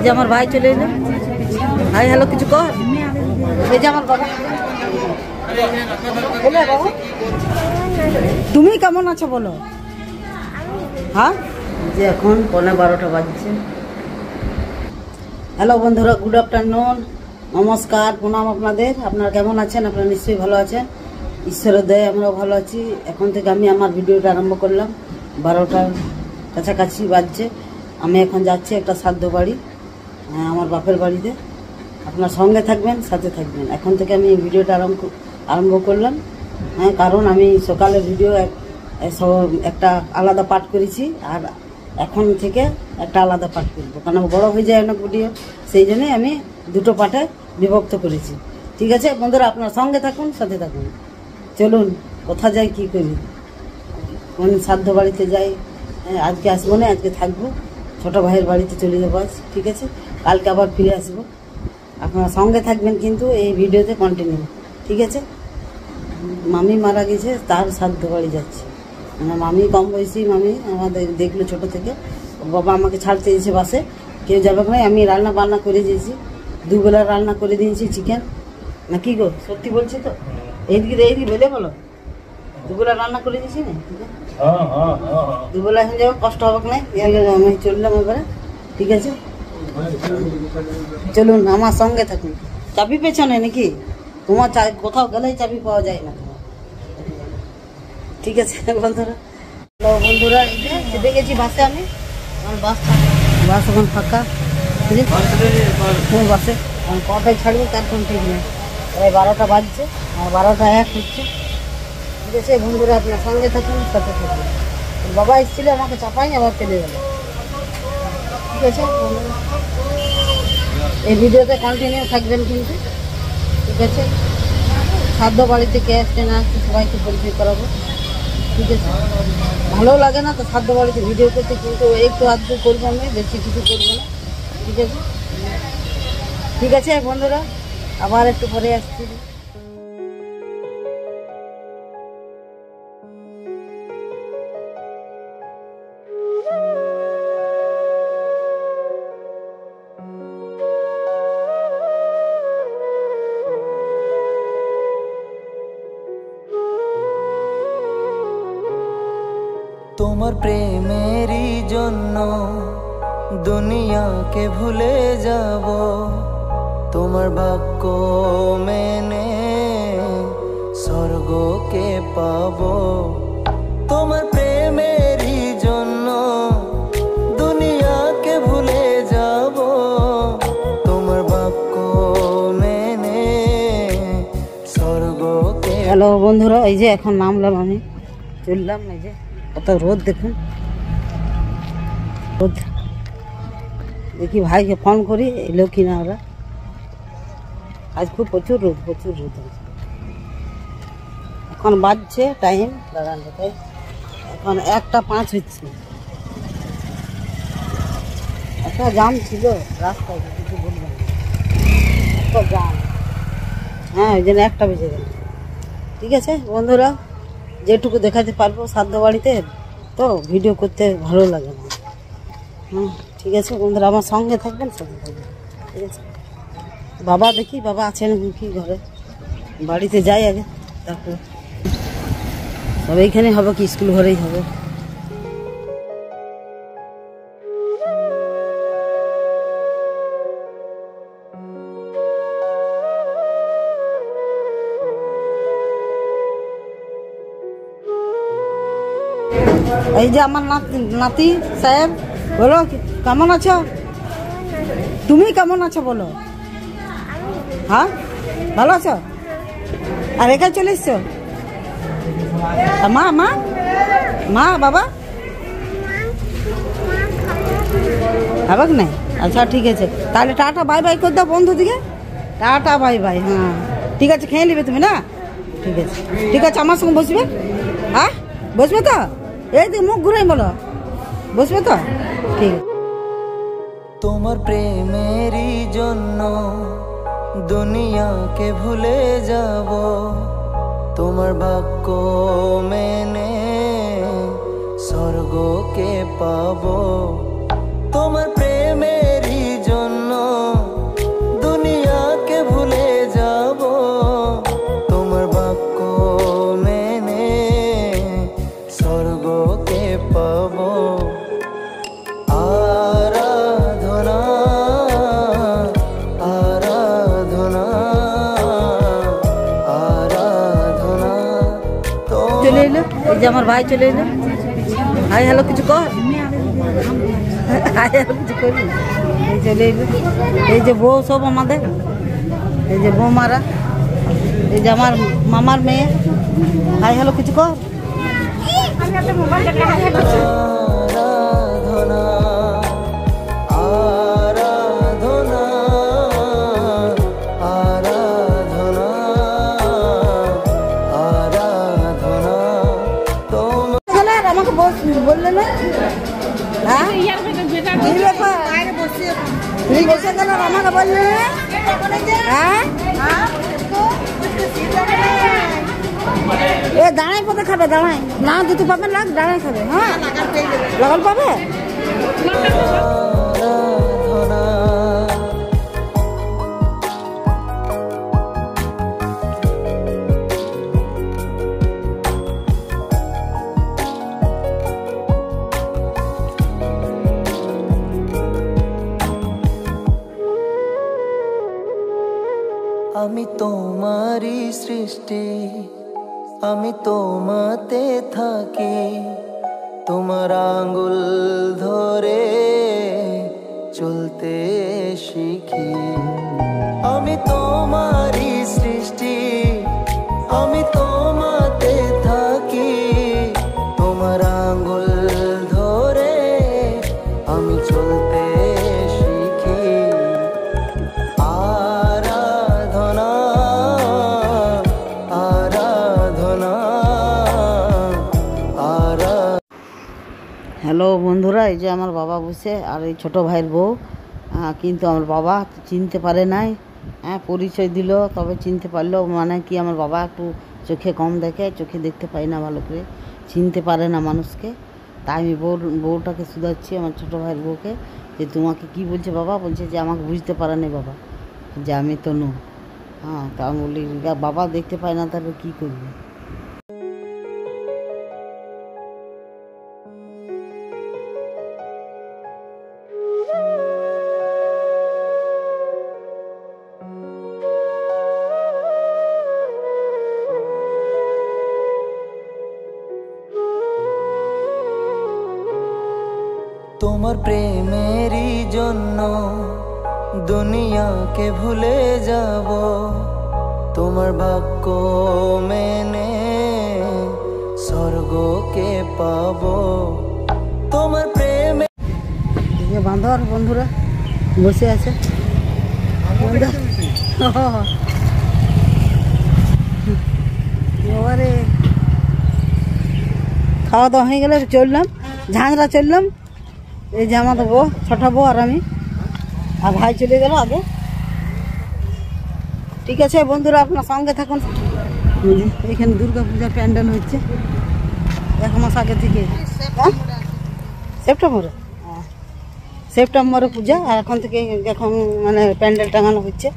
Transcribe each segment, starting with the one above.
যে আমার ভাই চলে এলো। ভাই হ্যালো কিছু কর। এই যে আমার বাবা। তুমি কেমন আছো বলো? হ্যাঁ, যে এখন 12:15 বাজছে। হ্যালো বন্ধুরা, গুড আফটারনুন, নমস্কার, প্রণাম আপনাদের। আপনারা কেমন আছেন? আপনারা নিশ্চয়ই ভালো আছেন। ঈশ্বরের দয়ায় আমরাও ভালো আছি। এখন থেকে আমি আমার ভিডিওটা আরম্ভ করলাম। 12টার কাছাকাছি বাজছে। আমি এখন যাচ্ছি একটা শ্রাদ্ধ বাড়ি, আমার বাপের বাড়িতে। আপনার সঙ্গে থাকবেন, সাথে থাকবেন। এখন থেকে আমি ভিডিওটা আরম্ভ করলাম। কারণ আমি সকালের ভিডিও একটা আলাদা পাঠ করেছি, আর এখন থেকে একটা আলাদা পাঠ করবো, কারণ বড় হয়ে যায় অনেক ভিডিও, সেই জন্যই আমি দুটো পাঠে বিভক্ত করেছি। ঠিক আছে বন্ধুরা, আপনার সঙ্গে থাকুন, সাথে থাকুন। চলুন কোথা যাই, কি করি, কোন শ্রাদ্ধ বাড়িতে যাই। আজকে আসবো না, আজকে থাকবো। ছোটো ভাইয়ের বাড়িতে চলে যাবো আজ। ঠিক আছে, কালকে আবার ফিরে আসবো। আপনারা সঙ্গে থাকবেন কিন্তু এই ভিডিওতে কন্টিনিউ। ঠিক আছে। মামি মারা গেছে, তার শ্রাদ্ধ বাড়ি যাচ্ছে। মামি কম বয়সী মামি, আমাদের দেখলো ছোটো থেকে। বাবা আমাকে ছাড়তে দিয়েছে বাসে, কেউ যাবে না। আমি রান্না বান্না করে দিয়েছি, দুবেলা রান্না করে দিয়েছি চিকেন। না কি গো, সত্যি বলছি তো? এইদিকে বলে বলো, দুবেলা রান্না করে দিয়েছি না? দুবেলা এখন যাবো, কষ্ট হবে না। আমি চললাম এবারে। ঠিক আছে, চলুন আমার সঙ্গে থাকুন। চাবি পেছনে নাকি? তোমার কোথাও গেলেই চাবি পাওয়া যায় না। ঠিক আছে বন্ধুরা, বন্ধুরা এই যে চেপে গেছি বাসে আমি। আমার বাস এখন ফাঁকা। বাসে কটায় ছাড়বো তার কোন ঠিক নেই। প্রায় 12টা বাজছে, আর 12টা 1 হচ্ছে। ঠিক আছে বন্ধুরা, আপনার সঙ্গে থাকুন, সাথে থাকুন। বাবা এসেছিল, আমাকে চাপাই আবার চলে গেল। ঠিক আছে বন্ধুরা, এই ভিডিওতে কন্টিনিউ থাকবেন কিন্তু। ঠিক আছে, শ্রাদ্ধ বাড়িতে কে আসছে না আসছে সবাইকে পরিচয় করাবো। ঠিক আছে, ভালো লাগে না তো শ্রাদ্ধ বাড়িতে ভিডিও করতে, কিন্তু একটু আধটু করবো, আমি বেশি কিছু করবো না। ঠিক আছে, ঠিক আছে বন্ধুরা, আবার একটু পরে আসছি। তোমার প্রেমেরই জন্য দুনিয়াকে ভুলে যাব, তোমার বাক্য মেনে স্বর্গকে পাবো। তোমার প্রেমেরই জন্য দুনিয়াকে ভুলে যাব, তোমার বাক্য মেনে স্বর্গকে। হ্যালো বন্ধুরা, এই যে এখন নামলাম, আমি চললাম। এই যে কত রোদ দেখুন, রোদ। দেখি ভাইকে ফোন করি, এলো কিনা ওরা। আজ খুব প্রচুর রোদ আছে। এখন বাজছে টাইম, দাঁড়ান কোথায়, এখন 1টা 5 হচ্ছে। একটা জাম ছিল রাস্তায়, কিছু বলবেন না, একটা জাম। হ্যাঁ, ওই জন্য 1টা বেজে গেল। ঠিক আছে বন্ধুরা, যেটুকু দেখাতে পারবো শ্রাদ্ধ বাড়িতে, তো ভিডিও করতে ভালো লাগে না। ঠিক আছে বন্ধুরা, আমার সঙ্গে থাকবেন, সাথে থাকবেন। ঠিক আছে, বাবা দেখি বাবা আছেন কি ঘরে, বাড়িতে যাই আগে, তারপর তবে এইখানে হবে কি স্কুল ঘরেই হবে। এই যে আমার নাতি সাহেব, বলো কেমন আছো? তুমি কেমন আছো বলো? হ্যাঁ, ভালো আছো? আর এখানে চলে এসছো? মা মা মা বাবা খাবার নাই? আচ্ছা ঠিক আছে, তাহলে টাটা বাই বাই করে দাও বন্ধু দিকে। Tata bye bye. হ্যাঁ ঠিক আছে, খেয়ে নেবে তুমি না? ঠিক আছে, ঠিক আছে, আমার সঙ্গে বসবে। হ্যাঁ বসবে তো? এই দিকে মুখ ঘুরাই বলো, বসবে তো? ঠিক আছে। তোমার প্রেমেরই জন্য দুনিয়াকে ভুলে যাব, তোমার বাক্য মেনে স্বর্গকে পাবো। তোমার প্রেমেরই জন্য এই যে আমার ভাই চলে এলো। হাই হ্যালো কিছু কর, হাই হ্যালো কিছু করবি। এই চলে এলো, এই যে বউ সব আমাদের, এই যে বৌমারা, এই যে আমার মামার মেয়ে। হাই হ্যালো কিছু কর। আরাধনা আরাধনা আরাধনা তোমার আমাকে বললে না, হ্যাঁ কি ব্যাপার? তুমি বসে গেল আমাকে বললে না, হ্যাঁ এ দাঁড়াই পথে খাবে, দাঁড়াই না দুটো পাবে লাগ, দাঁড়াই খাবে। হ্যাঁ লাগাল পাবে। আমি তোমারই সৃষ্টি, আমি তোমাতে থাকি, তোমার আঙ্গুল ধরে চলতে শিখি। আমি তোমারই সৃষ্টি, আমি তোমাতে থাকি, তোমার আঙ্গুল ধরে আমি চলতে শিখি। আরাধনা আরাধনা হ্যালো বন্ধুরা, এই যে আমার বাবা বসে আর এই ছোটো ভাইয়ের বউ, কিন্তু আমার বাবা চিনতে পারে নাই। হ্যাঁ পরিচয় দিল তবে চিনতে পারলো, মানে কি আমার বাবা একটু চোখে কম দেখে, চোখে দেখতে পাই না ভালো করে, চিনতে পারে না মানুষকে। তাই আমি বউটাকে শুধাচ্ছি, আমার ছোটো ভাইয়ের বউকে, যে তোমাকে কি বলছে বাবা? বলছে যে আমাকে বুঝতে পারে না বাবা, যে আমি তো নো। হ্যাঁ তা আমি বলি বাবা দেখতে পায় না, তাহলে কী করবে? তোমার প্রেমেরই জন্য দুনিয়াকে ভুলে যাব, তোমার বাক্য মেনে স্বর্গকে পাবো। তোমার প্রেমে বান্ধব বন্ধুরা বসে আছে, এবারে খাওয়া দাওয়া হয়ে গেলে চললাম, ঝাঁঝরা চললাম। এই যে আমাদের বউ, ছোটো বউ আর আমি, আর ভাই চলে গেল আগে। ঠিক আছে বন্ধুরা, আপনার সঙ্গে থাকুন। এখানে দুর্গা পূজার প্যান্ডেল হচ্ছে 1 মাস আগে থেকে। সেপ্টেম্বরে, সেপ্টেম্বরে পূজা, আর এখন থেকে এখন মানে প্যান্ডেল টাঙানো হচ্ছে।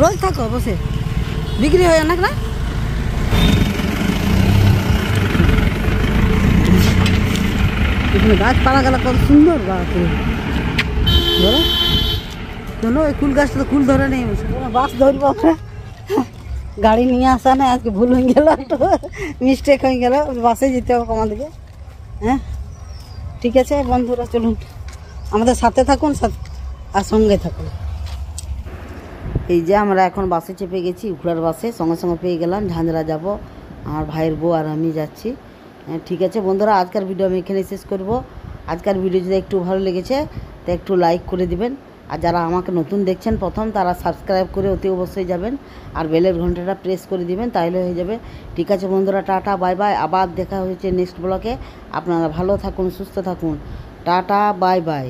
রোজ থাকো বসে, বিক্রি হয় না? এখানে গাছপালা গেলা কত সুন্দর, বলো চলো। এই কুল গাছটা তো কুল ধরে নেই, বাস ধরবো আমরা। গাড়ি নিয়ে আসা নেই, আজকে ভুল হয়ে গেল, একটু মিস্টেক হয়ে গেল, বাসে যেতে হবে আমাদেরকে। হ্যাঁ ঠিক আছে বন্ধুরা, চলুন আমাদের সাথে থাকুন আর সঙ্গে থাকুন। এই যে আমরা এখন বাসে চেপে গেছি, উখড়ার বাসে, সঙ্গে সঙ্গে পেয়ে গেলাম ঝাঁঝরা যাব। আমার ভাইয়ের বউ আর আমি যাচ্ছি। ঠিক আছে বন্ধুরা, আজকের ভিডিও আমি এখানে শেষ করব। আজকের ভিডিও যদি একটু ভালো লেগেছে তো একটু লাইক করে দিবেন, আর যারা আমাকে নতুন দেখছেন প্রথম, তারা সাবস্ক্রাইব করে অতি অবশ্যই যাবেন, আর বেলের ঘন্টাটা প্রেস করে দিবেন, তাহলে হয়ে যাবে। ঠিক আছে বন্ধুরা, টাটা বাই বাই, আবার দেখা হয়েছে নেক্সট ব্লগে। আপনারা ভালো থাকুন, সুস্থ থাকুন, টাটা বাই বাই।